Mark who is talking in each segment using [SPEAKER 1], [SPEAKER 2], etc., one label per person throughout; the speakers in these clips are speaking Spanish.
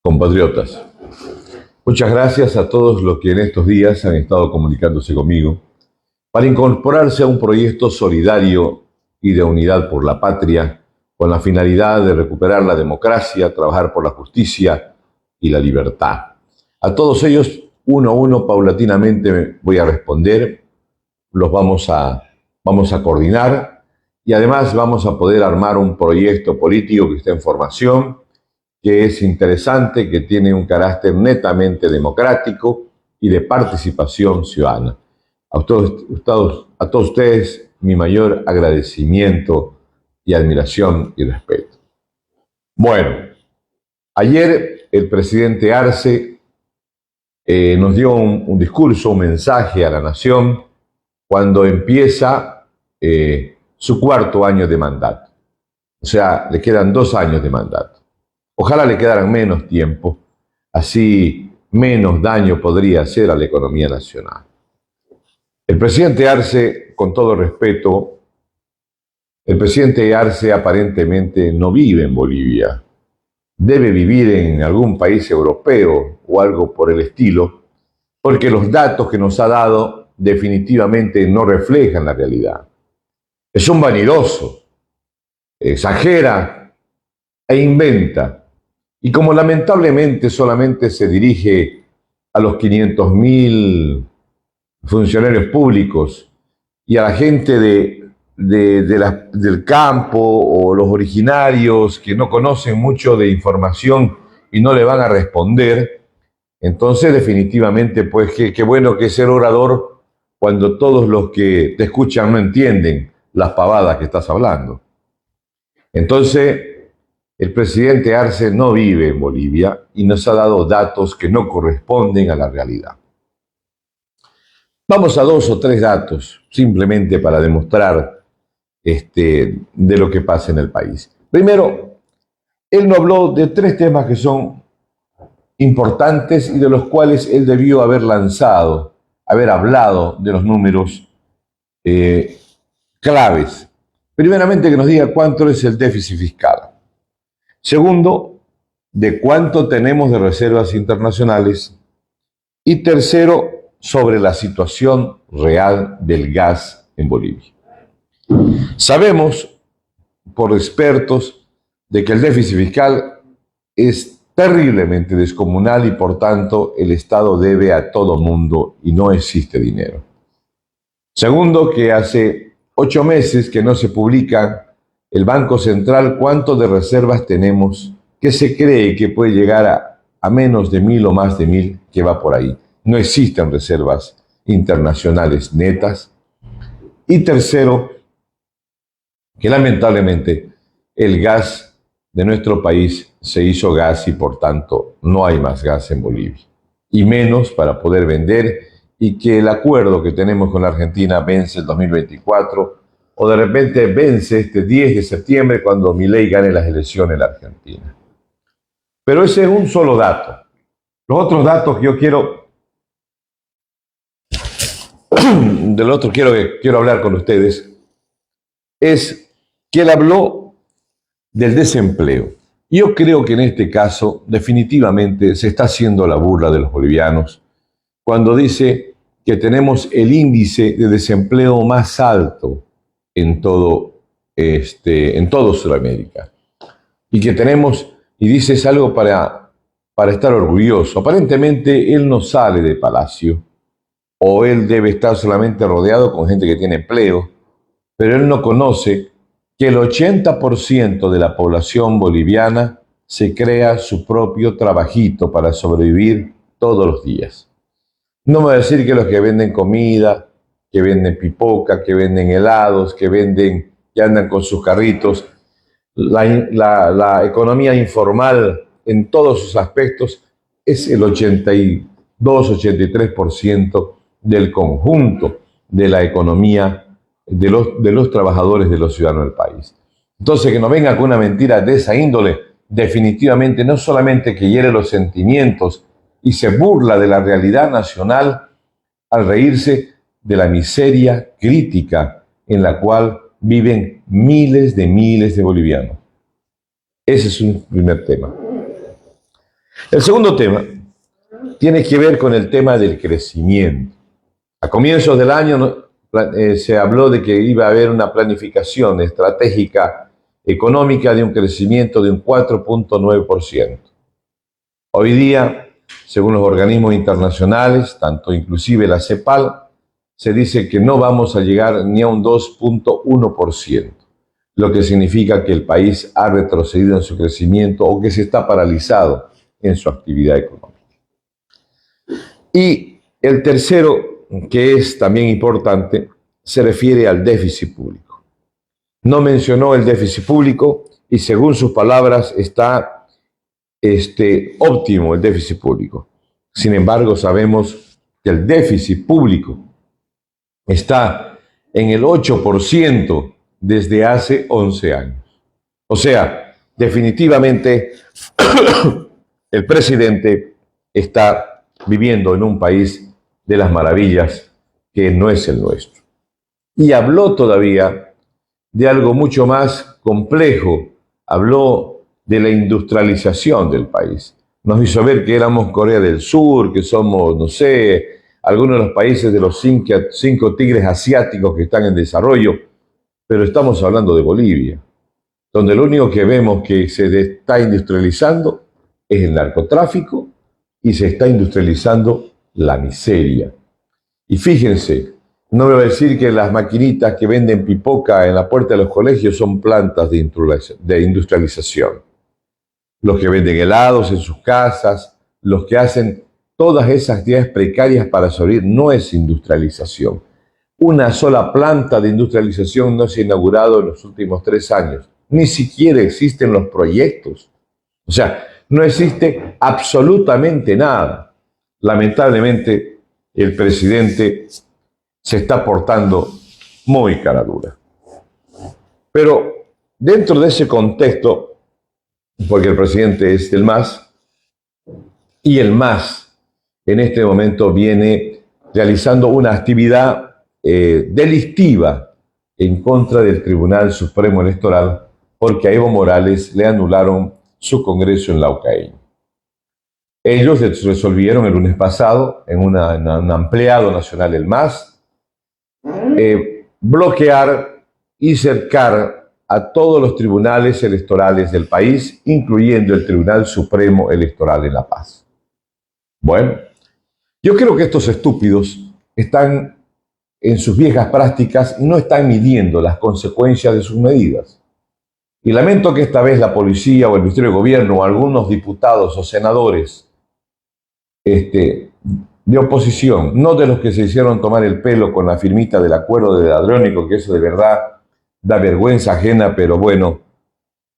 [SPEAKER 1] Compatriotas, muchas gracias a todos los que en estos días han estado comunicándose conmigo para incorporarse a un proyecto solidario y de unidad por la patria con la finalidad de recuperar la democracia, trabajar por la justicia y la libertad. A todos ellos, uno a uno, paulatinamente voy a responder, los vamos a coordinar y además vamos a poder armar un proyecto político que está en formación, que es interesante, que tiene un carácter netamente democrático y de participación ciudadana. A todos ustedes mi mayor agradecimiento y admiración y respeto. Bueno, ayer el presidente Arce nos dio un discurso, un mensaje a la nación cuando empieza su cuarto año de mandato. O sea, le quedan 2 años de mandato. Ojalá le quedaran menos tiempo, así menos daño podría hacer a la economía nacional. El presidente Arce, con todo respeto, el presidente Arce aparentemente no vive en Bolivia. Debe vivir en algún país europeo o algo por el estilo, porque los datos que nos ha dado definitivamente no reflejan la realidad. Es un vanidoso, exagera e inventa. Y como lamentablemente solamente se dirige a los 500.000 funcionarios públicos y a la gente del campo o los originarios que no conocen mucho de información y no le van a responder, entonces definitivamente pues qué bueno que es ser orador cuando todos los que te escuchan no entienden las pavadas que estás hablando. Entonces, el presidente Arce no vive en Bolivia y nos ha dado datos que no corresponden a la realidad. Vamos a 2 o 3 datos, simplemente para demostrar de lo que pasa en el país. Primero, él nos habló de 3 temas que son importantes y de los cuales él debió haber hablado de los números claves. Primeramente, que nos diga cuánto es el déficit fiscal. Segundo, de cuánto tenemos de reservas internacionales. Y tercero, sobre la situación real del gas en Bolivia. Sabemos, por expertos, de que el déficit fiscal es terriblemente descomunal y por tanto el Estado debe a todo mundo y no existe dinero. Segundo, que hace 8 meses que no se publica el Banco Central cuánto de reservas tenemos, que se cree que puede llegar a menos de 1.000 o más de 1.000, que va por ahí. No existen reservas internacionales netas. Y tercero, que lamentablemente el gas de nuestro país se hizo gas y por tanto no hay más gas en Bolivia. Y menos para poder vender y que el acuerdo que tenemos con la Argentina vence el 2024 o de repente vence este 10 de septiembre cuando Milei gane las elecciones en la Argentina. Pero ese es un solo dato. Los otros datos que yo quiero hablar con ustedes es que él habló del desempleo. Yo creo que en este caso definitivamente se está haciendo la burla de los bolivianos cuando dice que tenemos el índice de desempleo más alto en todo Sudamérica. Y que tenemos, y dice, es algo para estar orgulloso. Aparentemente él no sale de Palacio, o él debe estar solamente rodeado con gente que tiene empleo, pero él no conoce que el 80% de la población boliviana se crea su propio trabajito para sobrevivir todos los días. No me va a decir que los que venden comida, que venden pipoca, que venden helados, que andan con sus carritos, la economía informal en todos sus aspectos es el 82-83% del conjunto de la economía de los trabajadores, de los ciudadanos del país. Entonces, que no venga con una mentira de esa índole, definitivamente no solamente que hiere los sentimientos y se burla de la realidad nacional al reírse de la miseria crítica en la cual viven miles de bolivianos. Ese es un primer tema. El segundo tema tiene que ver con el tema del crecimiento. A comienzos del año se habló de que iba a haber una planificación estratégica económica de un crecimiento de un 4,9%. Hoy día, según los organismos internacionales, tanto inclusive la CEPAL, se dice que no vamos a llegar ni a un 2,1%, lo que significa que el país ha retrocedido en su crecimiento o que se está paralizado en su actividad económica. Y el tercero, que es también importante, se refiere al déficit público. No mencionó el déficit público y según sus palabras está óptimo el déficit público. Sin embargo, sabemos que el déficit público está en el 8% desde hace 11 años. O sea, definitivamente el presidente está viviendo en un país de las maravillas que no es el nuestro. Y habló todavía de algo mucho más complejo, habló de la industrialización del país. Nos hizo ver que éramos Corea del Sur, que somos, no sé, algunos de los países de los cinco tigres asiáticos que están en desarrollo, pero estamos hablando de Bolivia, donde lo único que vemos que se está industrializando es el narcotráfico y se está industrializando la miseria. Y fíjense, no me voy a decir que las maquinitas que venden pipoca en la puerta de los colegios son plantas de industrialización. Los que venden helados en sus casas, los que hacen todas esas actividades precarias para sobrevivir, no es industrialización. Una sola planta de industrialización no se ha inaugurado en los últimos 3 años. Ni siquiera existen los proyectos. O sea, no existe absolutamente nada. Lamentablemente, el presidente se está portando muy cara dura. Pero dentro de ese contexto, porque el presidente es el MAS, y el MAS en este momento viene realizando una actividad delictiva en contra del Tribunal Supremo Electoral, porque a Evo Morales le anularon su congreso en Laucaín. Ellos resolvieron el lunes pasado, en un ampliado nacional el MAS, bloquear y cercar a todos los tribunales electorales del país, incluyendo el Tribunal Supremo Electoral en La Paz. Bueno, yo creo que estos estúpidos están en sus viejas prácticas y no están midiendo las consecuencias de sus medidas. Y lamento que esta vez la policía o el Ministerio de Gobierno o algunos diputados o senadores de oposición, no de los que se hicieron tomar el pelo con la firmita del acuerdo de Andrónico, que eso de verdad da vergüenza ajena, pero bueno,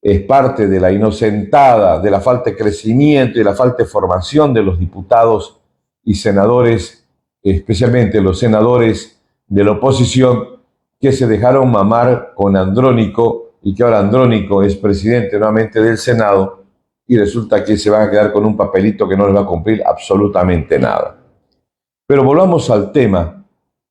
[SPEAKER 1] es parte de la inocentada, de la falta de crecimiento y la falta de formación de los diputados y senadores, especialmente los senadores de la oposición, que se dejaron mamar con Andrónico y que ahora Andrónico es presidente nuevamente del Senado y resulta que se van a quedar con un papelito que no les va a cumplir absolutamente nada. Pero volvamos al tema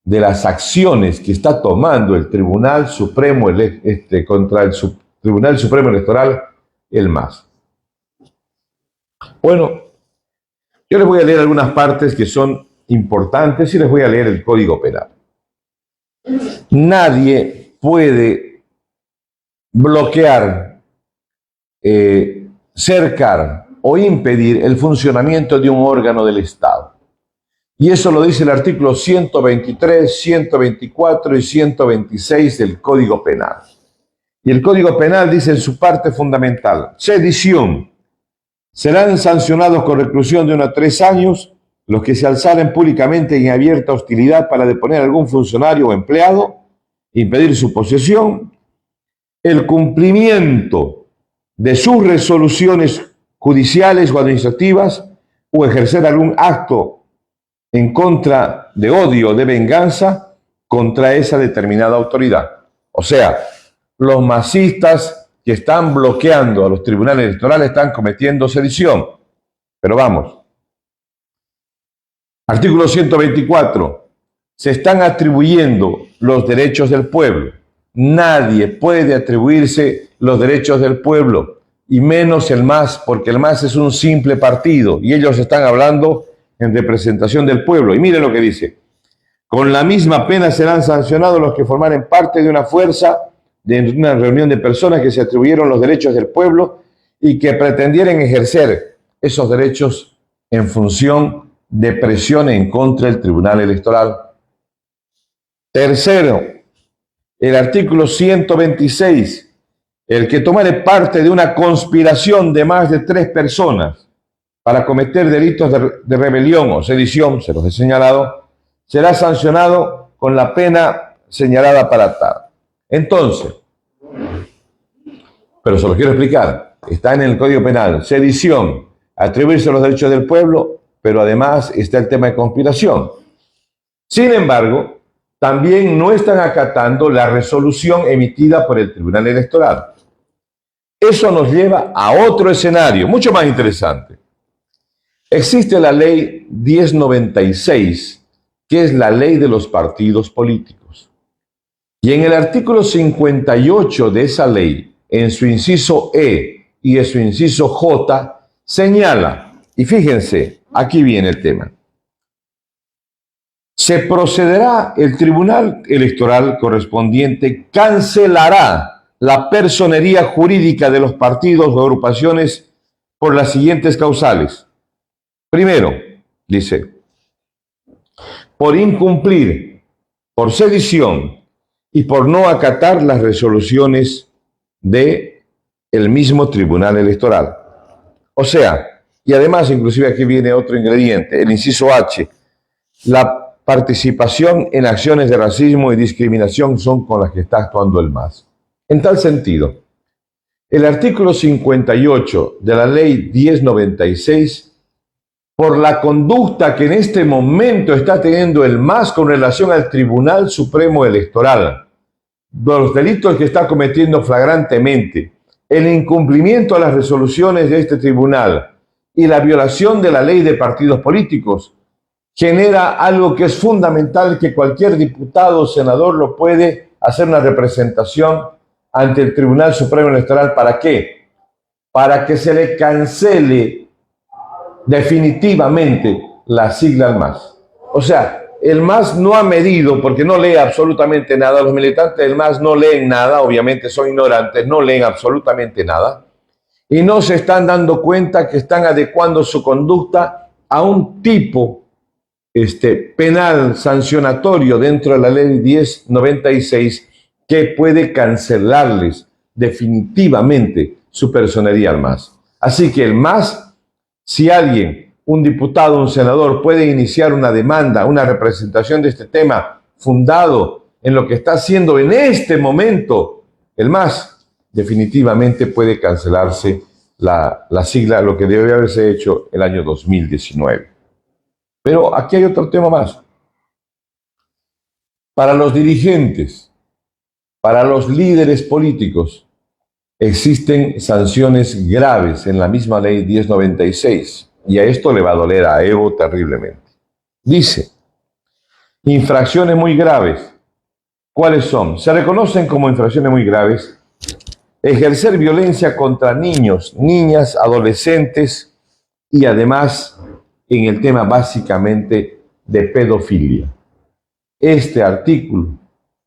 [SPEAKER 1] de las acciones que está tomando el Tribunal Supremo contra el Tribunal Supremo Electoral, el MAS. Bueno, yo les voy a leer algunas partes que son importantes y les voy a leer el Código Penal. Nadie puede bloquear, cercar o impedir el funcionamiento de un órgano del Estado. Y eso lo dice el artículo 123, 124 y 126 del Código Penal. Y el Código Penal dice en su parte fundamental: sedición. Serán sancionados con reclusión de 1 a 3 años los que se alzaren públicamente en abierta hostilidad para deponer a algún funcionario o empleado, impedir su posesión, el cumplimiento de sus resoluciones judiciales o administrativas o ejercer algún acto en contra de odio o de venganza contra esa determinada autoridad. O sea, los masistas que están bloqueando a los tribunales electorales están cometiendo sedición. Pero vamos. Artículo 124. Se están atribuyendo los derechos del pueblo. Nadie puede atribuirse los derechos del pueblo. y menos el MAS, porque el MAS es un simple partido y ellos están hablando en representación del pueblo. Y miren lo que dice: con la misma pena serán sancionados los que formaren parte de una fuerza, de una reunión de personas que se atribuyeron los derechos del pueblo y que pretendieran ejercer esos derechos en función de presión en contra del Tribunal Electoral. Tercero, el artículo 126. El que tomare parte de una conspiración de más de 3 personas para cometer delitos de rebelión o sedición, se los he señalado, será sancionado con la pena señalada para tal. Entonces, pero se lo quiero explicar, está en el Código Penal: sedición, atribuirse los derechos del pueblo, pero además está el tema de conspiración. Sin embargo, también no están acatando la resolución emitida por el Tribunal Electoral. Eso nos lleva a otro escenario, mucho más interesante. Existe la ley 1096, que es la ley de los partidos políticos. Y en el artículo 58 de esa ley, en su inciso E y en su inciso J, señala, y fíjense, aquí viene el tema: se procederá, el Tribunal Electoral correspondiente cancelará la personería jurídica de los partidos o agrupaciones por las siguientes causales. Primero, dice, por incumplir, por sedición y por no acatar las resoluciones del mismo Tribunal Electoral. O sea, y además, inclusive aquí viene otro ingrediente, el inciso H: la participación en acciones de racismo y discriminación son con las que está actuando el MAS. En tal sentido, el artículo 58 de la ley 1096, por la conducta que en este momento está teniendo el MAS con relación al Tribunal Supremo Electoral, los delitos que está cometiendo flagrantemente, el incumplimiento a las resoluciones de este tribunal y la violación de la ley de partidos políticos, genera algo que es fundamental, que cualquier diputado o senador lo puede hacer una representación ante el Tribunal Supremo Electoral. ¿Para qué? Para que se le cancele definitivamente la sigla al MAS. O sea, el MAS no ha medido, porque no lee absolutamente nada. Los militantes del MAS no leen nada, obviamente son ignorantes, no leen absolutamente nada. Y no se están dando cuenta que están adecuando su conducta a un tipo penal sancionatorio dentro de la ley 1096 que puede cancelarles definitivamente su personería al MAS. Así que el MAS, si alguien, un diputado, un senador, puede iniciar una demanda, una representación de este tema fundado en lo que está haciendo en este momento el MAS, definitivamente puede cancelarse la sigla, lo que debe haberse hecho el año 2019. Pero aquí hay otro tema más. Para los dirigentes, para los líderes políticos, existen sanciones graves en la misma ley 1096, y a esto le va a doler a Evo terriblemente. Dice, infracciones muy graves. ¿Cuáles son? Se reconocen como infracciones muy graves: ejercer violencia contra niños, niñas, adolescentes, y además en el tema básicamente de pedofilia. Este artículo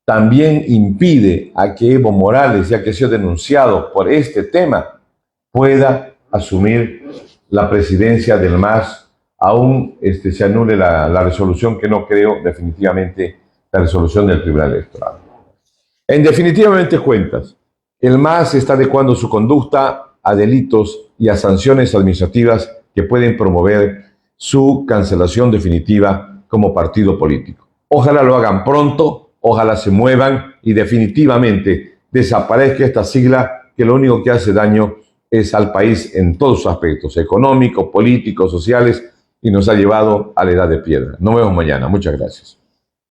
[SPEAKER 1] también impide a que Evo Morales, ya que ha sido denunciado por este tema, pueda asumir la presidencia del MAS, aún se anule la resolución, que no creo definitivamente, la resolución del Tribunal Electoral. En definitivamente cuentas, el MAS está adecuando su conducta a delitos y a sanciones administrativas que pueden promover su cancelación definitiva como partido político. Ojalá lo hagan pronto, ojalá se muevan y definitivamente desaparezca esta sigla, que lo único que hace daño es al país en todos sus aspectos, económicos, políticos, sociales, y nos ha llevado a la edad de piedra. Nos vemos mañana. Muchas gracias.